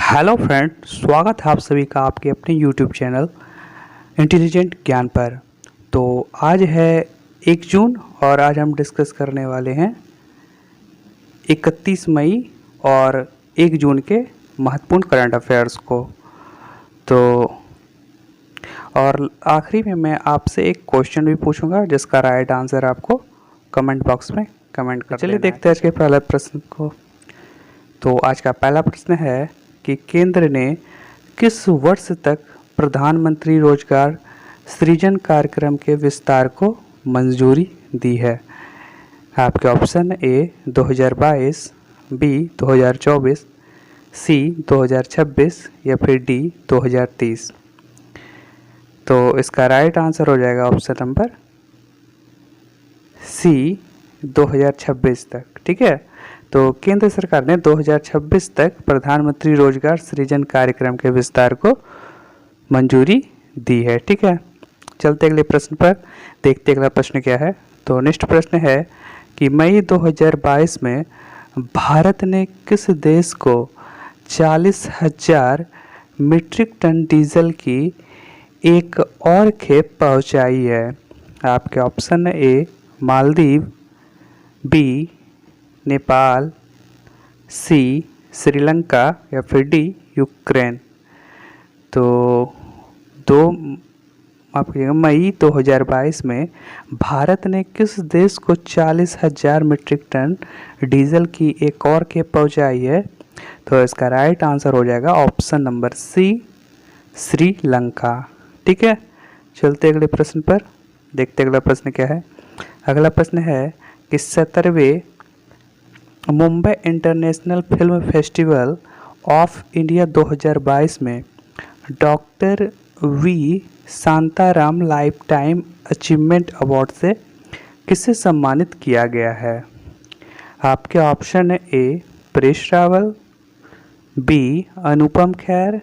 Hello friend, स्वागत है आप सभी का आपके अपने यूट्यूब चैनल इंटेलिजेंट ज्ञान पर। तो आज है 1 जून और आज हम डिस्कस करने वाले हैं 31 मई और 1 जून के महत्वपूर्ण करंट अफेयर्स को। तो और आखिरी में मैं आपसे एक क्वेश्चन भी पूछूंगा जिसका राइट आंसर आपको कमेंट बॉक्स में कमेंट कर चलिए देखते हैं आज के पहले प्रश्न को। तो आज का पहला प्रश्न है कि केंद्र ने किस वर्ष तक प्रधानमंत्री रोजगार सृजन कार्यक्रम के विस्तार को मंजूरी दी है। आपके ऑप्शन ए 2022, बी 2024, सी 2026 या फिर डी 2030। तो इसका राइट आंसर हो जाएगा ऑप्शन नंबर सी 2026 तक। ठीक है, तो केंद्र सरकार ने 2026 तक प्रधानमंत्री रोजगार सृजन कार्यक्रम के विस्तार को मंजूरी दी है। ठीक है, चलते अगले प्रश्न पर, देखते अगला प्रश्न क्या है। तो नेक्स्ट प्रश्न है कि मई 2022 में भारत ने किस देश को 40,000 मीट्रिक टन डीजल की एक और खेप पहुंचाई है। आपके option A Maldives, B Nepal, C Sri Lanka या फिर डी यूक्रेन। तो मई 2022 में भारत ने किस देश को 40,000 मीट्रिक टन डीजल की एक और खेप पहुंचाई है। तो इसका राइट आंसर हो जाएगा ऑप्शन नंबर सी श्रीलंका। ठीक है, चलते अगले प्रश्न पर, देखते अगला प्रश्न क्या है। अगला प्रश्न है कि 17वें Mumbai international film festival of India 2022 में doctor V Shantaram lifetime achievement award से किसे सम्मानित किया गया है। आपके ऑप्शन है A Paresh Rawal, B Anupam Kher,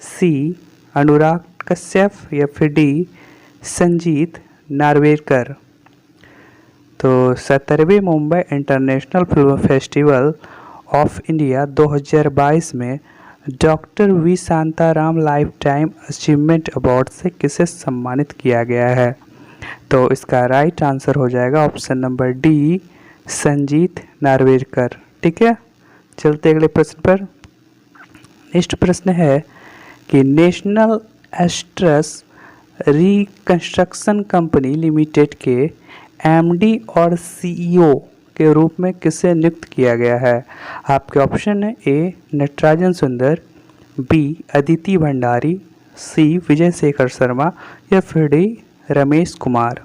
C Anurag Kashyap या फिर डी संजीत नार्वेकर। तो 17वें Mumbai international film festival of India 2022 में doctor V Shantaram lifetime achievement award से किसे सम्मानित किया गया है। तो इसका राइट आंसर हो जाएगा option number D Sanjeet Narvekar. ठीक है, चलते अगले प्रश्न पर। नेक्स्ट प्रश्न है कि National Asset Reconstruction Company Limited के एमडी और सीईओ के रूप में किसे नियुक्त किया गया है। आपके ऑप्शन है ए नटराजन सुंदर, बी अदिति भंडारी, सी विजय शेखर शर्मा या फिर डी रमेश कुमार।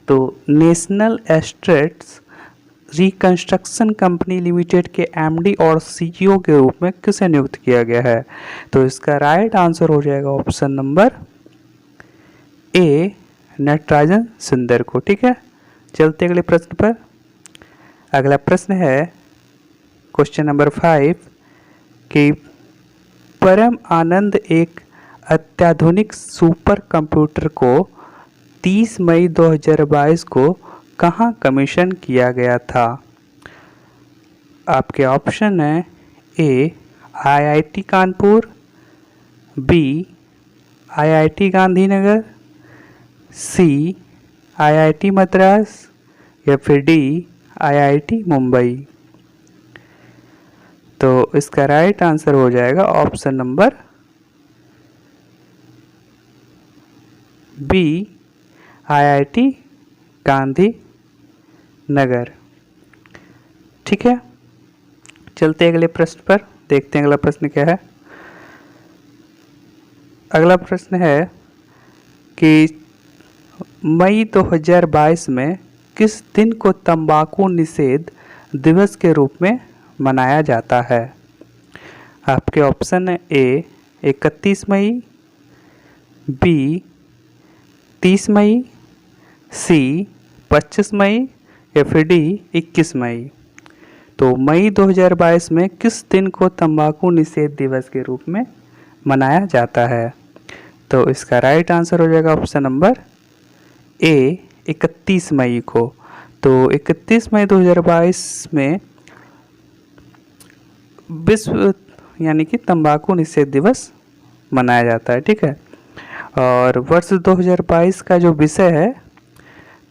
तो national estates reconstruction Company Limited के एमडी और सीईओ के रूप में किसे नियुक्त किया गया है। तो इसका राइट आंसर हो जाएगा ऑप्शन नंबर ए नटराजन सुंदर को। ठीक है, चलते अगले प्रश्न पर। अगला प्रश्न है क्वेश्चन नंबर 5 कि परम आनंद एक अत्याधुनिक सुपर कंप्यूटर को 30 मई 2022 को कहाँ कमीशन किया गया था। आपके ऑप्शन है A IIT Kanpur, B IIT Gandhinagar, C IIT Madras या फिर डी आईआईटी मुंबई। तो इसका राइट आंसर हो जाएगा option number B IIT Gandhinagar. ठीक है, चलते अगले प्रश्न पर, देखते हैं अगला प्रश्न क्या है। अगला प्रश्न है कि मई 2022 में किस दिन को तंबाकू निषेध दिवस के रूप में मनाया जाता है। आपके ऑप्शन है ए 31 मई, बी 30 मई, सी 25 मई या फिर डी 21 मई। तो मई 2022 में किस दिन को तंबाकू निषेध दिवस के रूप में मनाया जाता है। तो इसका राइट आंसर हो जाएगा ऑप्शन नंबर ए 31 मई को। तो 31 मई 2022 में विश्व यानी कि तंबाकू निषेध दिवस मनाया जाता है। ठीक है, और वर्ष 2022 का जो विषय है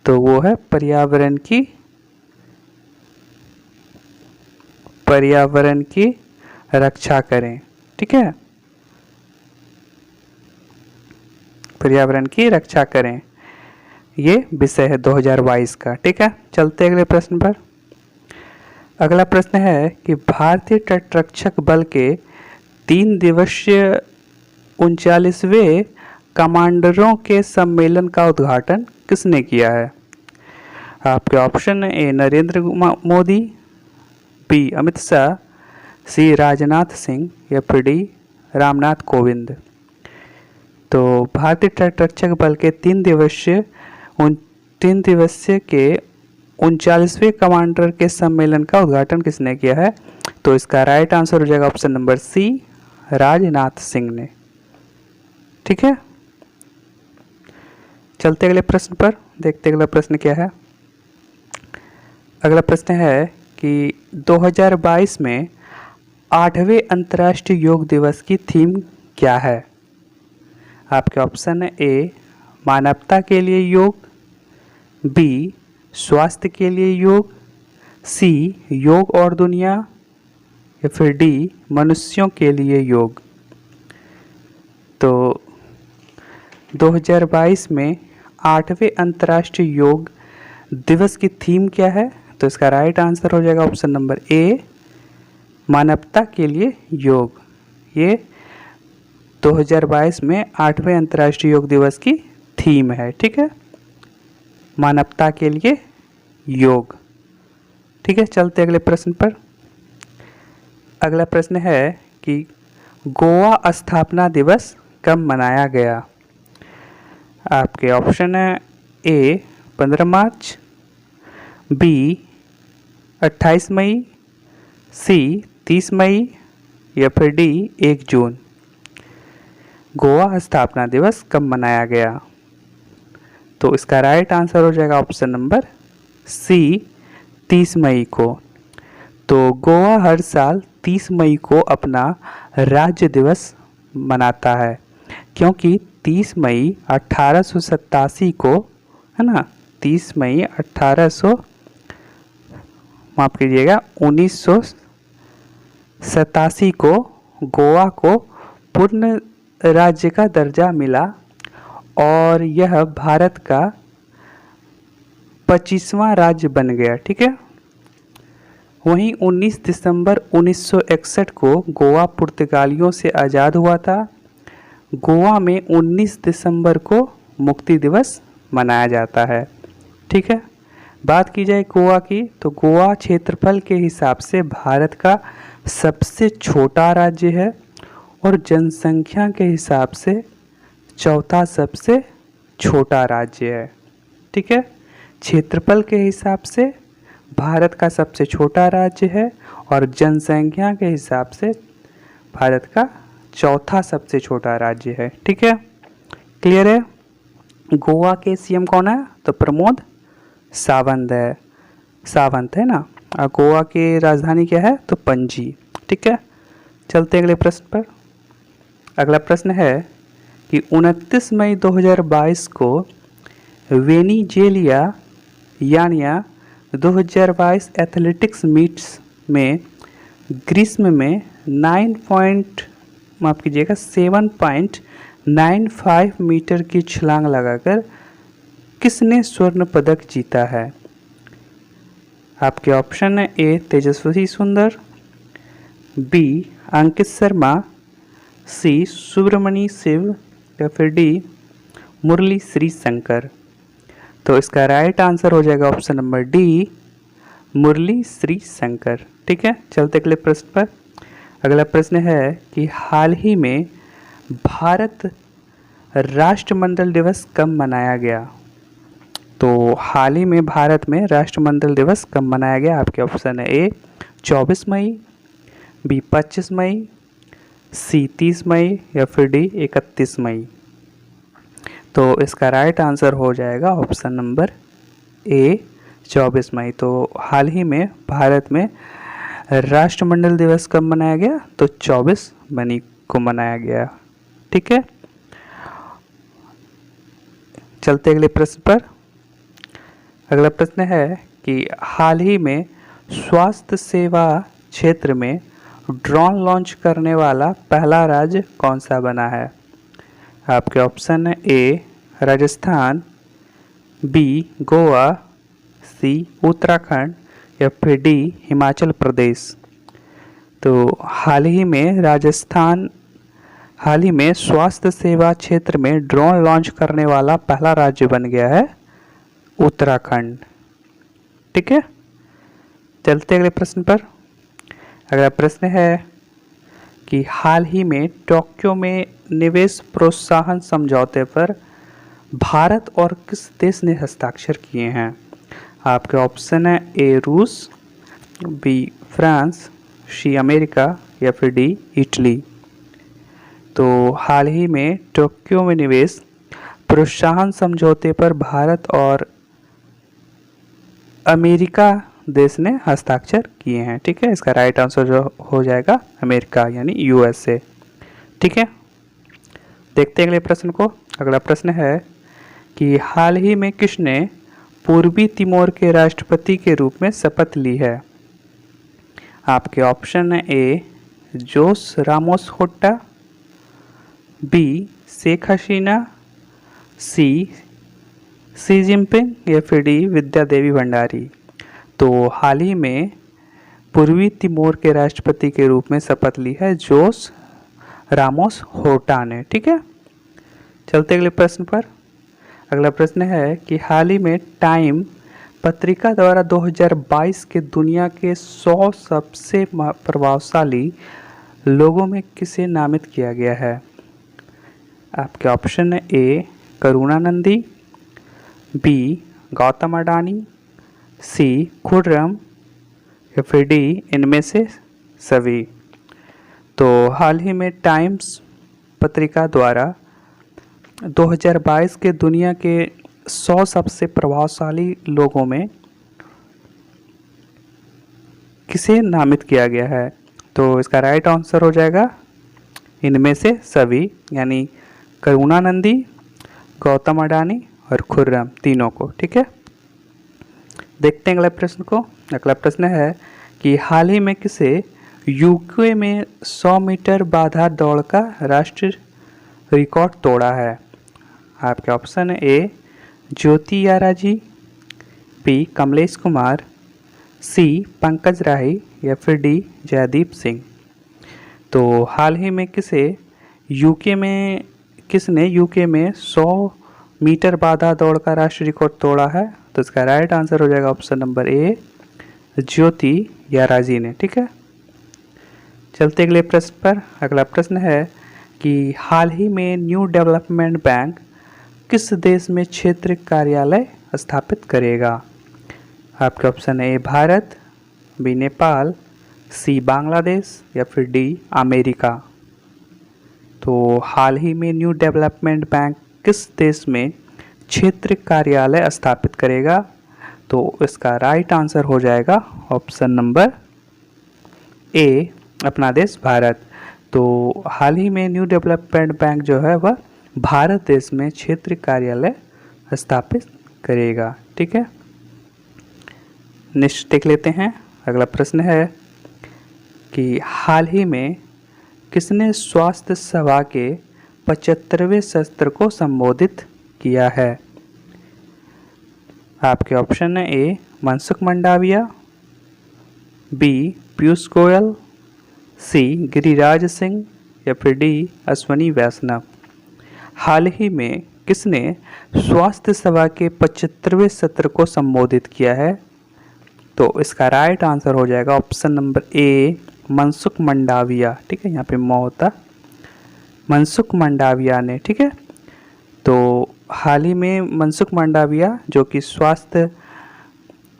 तो वो है पर्यावरण की रक्षा करें। ठीक है, पर्यावरण की रक्षा करें, ये विषय है 2022 का। ठीक है, चलते अगले प्रश्न पर। अगला प्रश्न है कि भारतीय तटरक्षक बल के 3 दिवसीय 39वें कमांडरों के सम्मेलन का उद्घाटन किसने किया है? आपके ऑप्शन है ए नरेंद्र मोदी, बी अमित शाह, सी राजनाथ सिंह या फिर डी रामनाथ कोविंद। तो भारतीय तटरक्षक बल के 3 दिवसीय के 39वें कमांडर के सम्मेलन का उद्घाटन किसने किया है? तो इसका राइट आंसर हो जाएगा option number C, Rajnath Singh ने। ठीक है, चलते अगले प्रश्न पर, देखते अगला प्रश्न क्या है। अगला प्रश्न है कि 2022 में 8वें अंतर्राष्ट्रीय योग दिवस की थीम क्या है? आपके ऑप्शन है ए मानवता के लिए योग, बी स्वास्थ्य के लिए योग, सी योग और दुनिया या फिर डी मनुष्यों के लिए योग। तो 2022 में 8वें अंतर्राष्ट्रीय योग दिवस की थीम क्या है? तो इसका राइट आंसर हो जाएगा ऑप्शन नंबर ए मानवता के लिए योग। ये 2022 में 8वें अंतर्राष्ट्रीय योग दिवस की थीम है। ठीक है, मानवता के लिए योग। ठीक है, चलते अगले प्रश्न पर। अगला प्रश्न है कि गोवा स्थापना दिवस कब मनाया गया? आपके ऑप्शन है ए 15 मार्च, बी 28 मई, सी 30 मई या फिर डी 1 जून। गोवा स्थापना दिवस कब मनाया गया? तो इसका राइट आंसर हो जाएगा ऑप्शन नंबर सी 30 मई को। तो गोवा हर साल 30 मई को अपना राज्य दिवस मनाता है, क्योंकि 30 मई 1887 को, है ना, 30 मई 1987 को गोवा को पूर्ण राज्य का दर्जा मिला और यह भारत का 25वां राज्य बन गया। ठीक है, वहीं 19 दिसंबर 1961 को गोवा पुर्तगालियों से आज़ाद हुआ था। गोवा में 19 दिसंबर को मुक्ति दिवस मनाया जाता है। ठीक है, बात की जाए गोवा की, तो गोवा क्षेत्रफल के हिसाब से भारत का सबसे छोटा राज्य है और जनसंख्या के हिसाब से चौथा सबसे छोटा राज्य है। ठीक है, क्षेत्रफल के हिसाब से भारत का सबसे छोटा राज्य है और जनसंख्या के हिसाब से भारत का चौथा सबसे छोटा राज्य है। ठीक है, क्लियर है। गोवा के सीएम कौन है? तो प्रमोद सावंत है ना। और गोवा की राजधानी क्या है? तो पणजी। ठीक है, चलते अगले प्रश्न पर। अगला प्रश्न है कि 29 मई 2022 को वेनिजेलिया यानी 2022 एथलेटिक्स मीट्स में ग्रीष्म में 7.95 मीटर की छलांग लगाकर किसने स्वर्ण पदक जीता है? आपके ऑप्शन है ए तेजस्वी सुंदर, बी अंकित शर्मा, सी सुब्रमणी शिव या फिर डी मुरली श्री शंकर। तो इसका राइट आंसर हो जाएगा ऑप्शन नंबर डी मुरली श्री शंकर। ठीक है, चलते अगले प्रश्न पर। अगला प्रश्न है कि हाल ही में भारत राष्ट्रमंडल दिवस कब मनाया गया? तो हाल ही में भारत में राष्ट्रमंडल दिवस कब मनाया गया? आपके ऑप्शन है ए 24 मई, बी 25 मई, सी 30 मई या फिर डी 31 मई। तो इसका राइट आंसर हो जाएगा ऑप्शन नंबर ए 24 मई। तो हाल ही में भारत में राष्ट्रमंडल दिवस कब मनाया गया? तो 24 मई को मनाया गया। ठीक है, चलते अगले प्रश्न पर। अगला प्रश्न है कि हाल ही में स्वास्थ्य सेवा क्षेत्र में ड्रोन लॉन्च करने वाला पहला राज्य कौन सा बना है? आपके ऑप्शन है ए राजस्थान, बी गोवा, सी उत्तराखंड या फिर डी हिमाचल प्रदेश। तो हाल ही में स्वास्थ्य सेवा क्षेत्र में ड्रोन लॉन्च करने वाला पहला राज्य बन गया है उत्तराखंड। ठीक है, चलते अगले प्रश्न पर। अगला प्रश्न है कि हाल ही में टोक्यो में निवेश प्रोत्साहन समझौते पर भारत और किस देश ने हस्ताक्षर किए हैं? आपके ऑप्शन है ए रूस, बी फ्रांस, सी अमेरिका या फिर डी इटली। तो हाल ही में टोक्यो में निवेश प्रोत्साहन समझौते पर भारत और अमेरिका देश ने हस्ताक्षर किए हैं। ठीक है, इसका राइट आंसर जो हो जाएगा अमेरिका यानी यूएसए। ठीक है, देखते हैं अगले प्रश्न को। अगला प्रश्न है कि हाल ही में किसने पूर्वी तिमोर के राष्ट्रपति के रूप में शपथ ली है? आपके ऑप्शन है ए जोस रामोस होट्टा, बी शेख हसीना, सी जिनपिंग या फिर डी विद्या देवी भंडारी। तो हाल ही में पूर्वी तिमोर के राष्ट्रपति के रूप में शपथ ली है जोस रामोस होर्टा ने। ठीक है, चलते अगले प्रश्न पर। अगला प्रश्न है कि हाल ही में टाइम पत्रिका द्वारा 2022 के दुनिया के 100 सबसे प्रभावशाली लोगों में किसे नामित किया गया है? आपके ऑप्शन है ए करुणानंदी, बी गौतम अडानी, सी खुर्रम या फिर डी इनमें से सभी। तो हाल ही में टाइम्स पत्रिका द्वारा 2022 के दुनिया के 100 सबसे प्रभावशाली लोगों में किसे नामित किया गया है? तो इसका राइट आंसर हो जाएगा इनमें से सभी, यानी करुणानंदी, गौतम अडानी और खुर्रम तीनों को। ठीक है, देखते हैं अगले प्रश्न को। अगला प्रश्न है कि हाल ही में किसे यूके में 100 मीटर बाधा दौड़ का राष्ट्रीय रिकॉर्ड तोड़ा है? आपके ऑप्शन है ए ज्योति याराजी, बी कमलेश कुमार, सी पंकज राही या फिर डी जयदीप सिंह। तो हाल ही में किसने यूके में 100 मीटर बाधा दौड़ का राष्ट्रीय रिकॉर्ड तोड़ा है? तो इसका राइट आंसर हो जाएगा ऑप्शन नंबर ए ज्योति याराजी ने। ठीक है, चलते अगले प्रश्न पर। अगला प्रश्न है कि हाल ही में न्यू डेवलपमेंट बैंक किस देश में क्षेत्रीय कार्यालय स्थापित करेगा? आपके ऑप्शन है ए भारत, बी नेपाल, सी बांग्लादेश या फिर डी अमेरिका। तो हाल ही में न्यू डेवलपमेंट बैंक किस देश में क्षेत्रीय कार्यालय स्थापित करेगा? तो इसका राइट आंसर हो जाएगा ऑप्शन नंबर ए अपना देश भारत। तो हाल ही में न्यू डेवलपमेंट बैंक जो है वह भारत देश में क्षेत्रीय कार्यालय स्थापित करेगा। ठीक है, नेक्स्ट देख लेते हैं। अगला प्रश्न है कि हाल ही में किसने स्वास्थ्य सभा के 75वें सत्र को संबोधित किया है? आपके ऑप्शन है ए मनसुख मंडाविया, बी पीयूष गोयल, सी गिरिराज सिंह या फिर डी अश्वनी वैष्णव। हाल ही में किसने स्वास्थ्य सभा के 75वें सत्र को संबोधित किया है? तो इसका राइट आंसर हो जाएगा option number A Mansukh Mandaviya. ठीक है, यहाँ पे मौ होता मनसुख मंडाविया ने। ठीक है, तो हाल ही में मनसुख मंडाविया जो कि स्वास्थ्य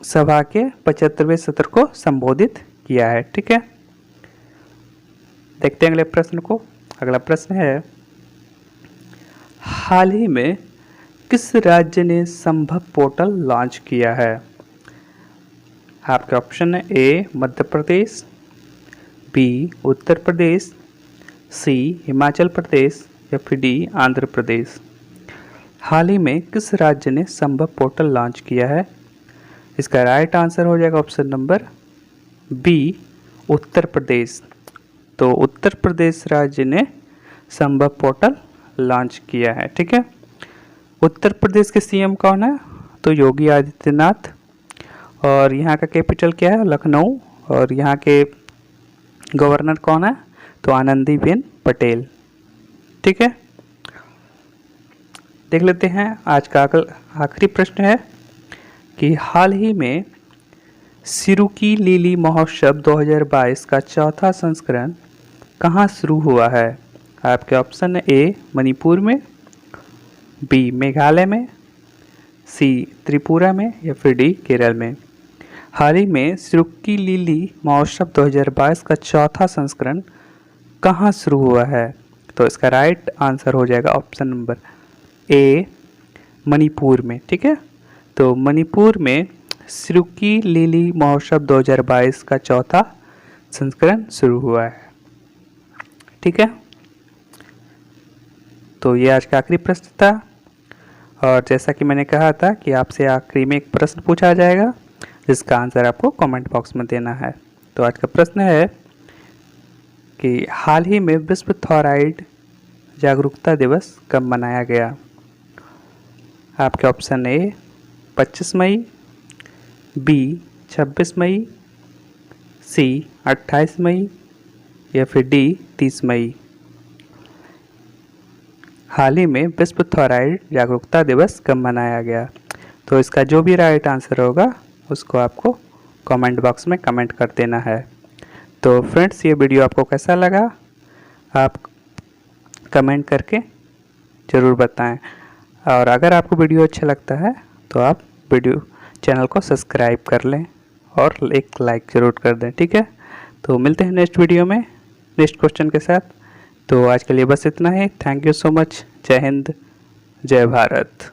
सभा के 75वें सत्र को संबोधित किया है। ठीक है, देखते हैं अगले प्रश्न को। अगला प्रश्न है हाल ही में किस राज्य ने संभव पोर्टल लॉन्च किया है? आपके ऑप्शन है ए मध्य प्रदेश, बी उत्तर प्रदेश, सी हिमाचल प्रदेश या फिर डी आंध्र प्रदेश। हाल ही में किस राज्य ने संभव पोर्टल लॉन्च किया है? इसका राइट आंसर हो जाएगा option number B Uttar Pradesh. तो उत्तर प्रदेश राज्य ने संभव पोर्टल लॉन्च किया है। ठीक है। उत्तर प्रदेश के सीएम कौन है? तो योगी आदित्यनाथ। और यहाँ का कैपिटल क्या है? लखनऊ। और यहाँ के गवर्नर कौन है? तो आनंदीबेन पटेल। ठीक है। देख लेते हैं आज का आखिरी प्रश्न है कि हाल ही में सिरुकी लिली महोत्सव 2022 का चौथा संस्करण कहाँ शुरू हुआ है? आपके ऑप्शन है ए मणिपुर में, बी मेघालय में, सी त्रिपुरा में या फिर डी केरल में। हाल ही में सिरुकी लिली महोत्सव 2022 का चौथा संस्करण कहाँ शुरू हुआ है? तो इसका राइट आंसर हो जाएगा ऑप्शन नंबर ए मणिपुर में। ठीक है। तो मणिपुर में सिरुकी लिली महोत्सव 2022 का चौथा संस्करण शुरू हुआ है। ठीक है। तो ये आज का आखिरी प्रश्न था और जैसा कि मैंने कहा था कि आपसे आखिरी में एक प्रश्न पूछा जाएगा जिसका आंसर आपको कमेंट बॉक्स में देना है। तो आज का प्रश्न है कि हाल ही में विश्व थायराइड जागरूकता दिवस कब मनाया गया? आपके ऑप्शन ए 25 मई, बी 26 मई, सी 28 मई या फिर डी 30 मई। हाल ही में विश्व थायराइड जागरूकता दिवस कब मनाया गया? तो इसका जो भी राइट आंसर होगा उसको आपको कमेंट बॉक्स में कमेंट कर देना है। तो फ्रेंड्स, ये वीडियो आपको कैसा लगा आप कमेंट करके ज़रूर बताएं। और अगर आपको वीडियो अच्छा लगता है तो आप चैनल को सब्सक्राइब कर लें और एक लाइक ज़रूर कर दें। ठीक है। तो मिलते हैं नेक्स्ट वीडियो में नेक्स्ट क्वेश्चन के साथ। तो आज के लिए बस इतना ही। Thank you so much. जय हिंद, जय भारत।